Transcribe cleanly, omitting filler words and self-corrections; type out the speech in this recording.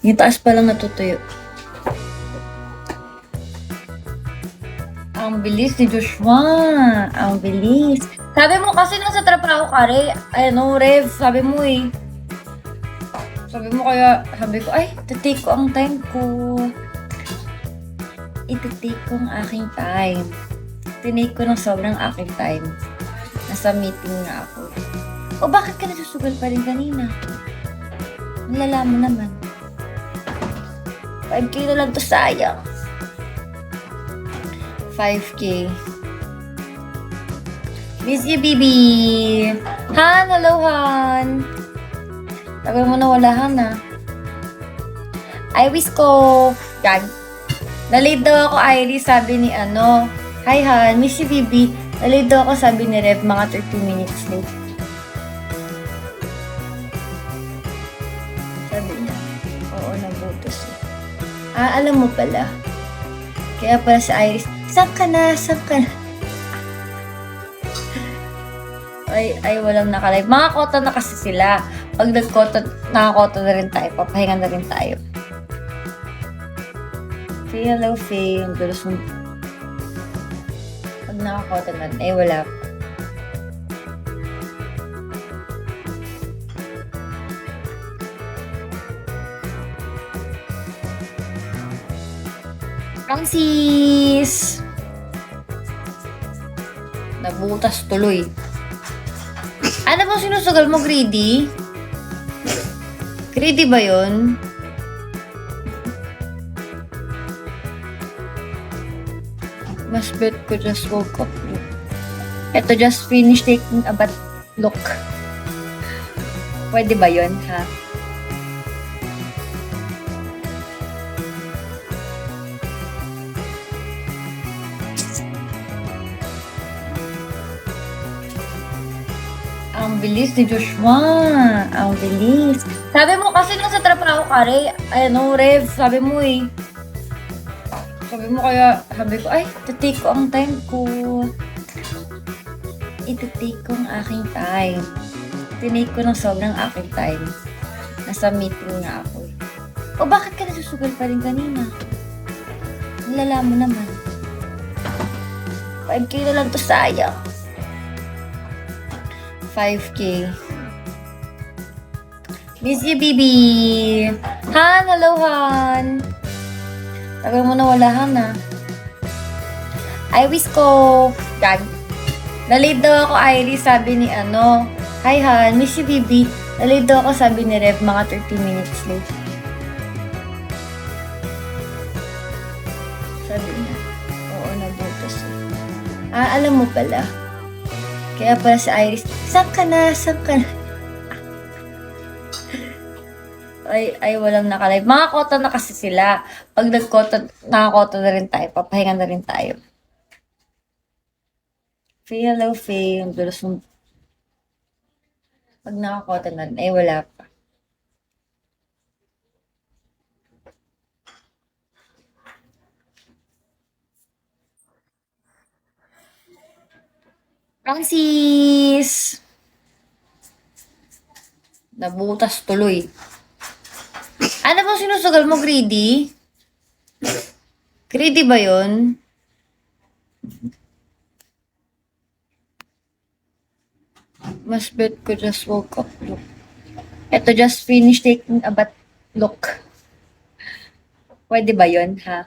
Yung taas pa lang natutuyo. Ang bilis ni Joshua. Ang bilis. Sabi mo kasi nasa trabaho ka, Rev, sabi mo eh. Sabi mo kaya, sabi ko, ay, tatake ko ang time ko. Itatake ko ang aking time. Tinake ko ng sobrang aking time. Nasa meeting nga ako. O bakit ka nasusugal pa rin kanina? Nalalaman naman. 5K na lang to, sayang. 5K. Miss you, baby. Han, hello, Han. Tagal mo na wala, Han, ha? I wish ko. Yan. Nalate daw ako, Iris, sabi ni ano. Hi, Han. Miss you, baby. Nalate daw ako, sabi ni Rev, mga 30 minutes late. Sabi niya. Oo, nabutos eh. Alam mo pala. Kaya pala si Iris, saan ka na? Ay, walang nakalive. Mga kota na kasi sila. Pag nakakota na rin tayo. Papahinga na rin tayo. Say hello, Faye. Ang gulos mo. Pag nakakota na rin, wala pa. Francis! Nabutas tuloy. Ano bang sinusugal mo, Greedy? Greedy ba yun? Mas bet ko just woke up. Ito, just finished taking a bath. Look. Pwede ba yun, ha? Ang bilis ni Joshua. Ang bilis. Sabi mo kasi nasa trabaho ka, Rev, sabi mo eh. Sabi mo kaya, sabi ko, ay, tatake ko ang time ko. Itatake ko ang aking time. Tinake ko ng sobrang aking time. Nasa meeting nga ako eh. O bakit ka nasusugal pa rin kanina? Nalalaman naman. 5K na lang to, sayang. 5K. Miss you, baby. Han, hello, Han. Tagal mo na wala, Han, ha? I wish ko. Yan. Nalate daw ako, Iris, sabi ni ano. Hi, Han. Miss you, baby. Nalate daw ako, sabi ni Rev, mga 30 minutes late. Sabi niya. Oo, nabutos eh. Alam mo pala. Kaya pala si Iris, saan ka na? Ay, walang nakalive. Mga kota na kasi sila. Pag nakakota na rin tayo. Papahinga na rin tayo. Say hello, Faye. Ang gulos mo. Pag nakakota na rin, wala pa. Francis! Nabutas tuloy. Ano bang sinusugal mo, Greedy? Greedy ba yun? Mas bet ko just woke up. Look. Ito, just finished taking a bath. Look. Pwede ba yun, ha?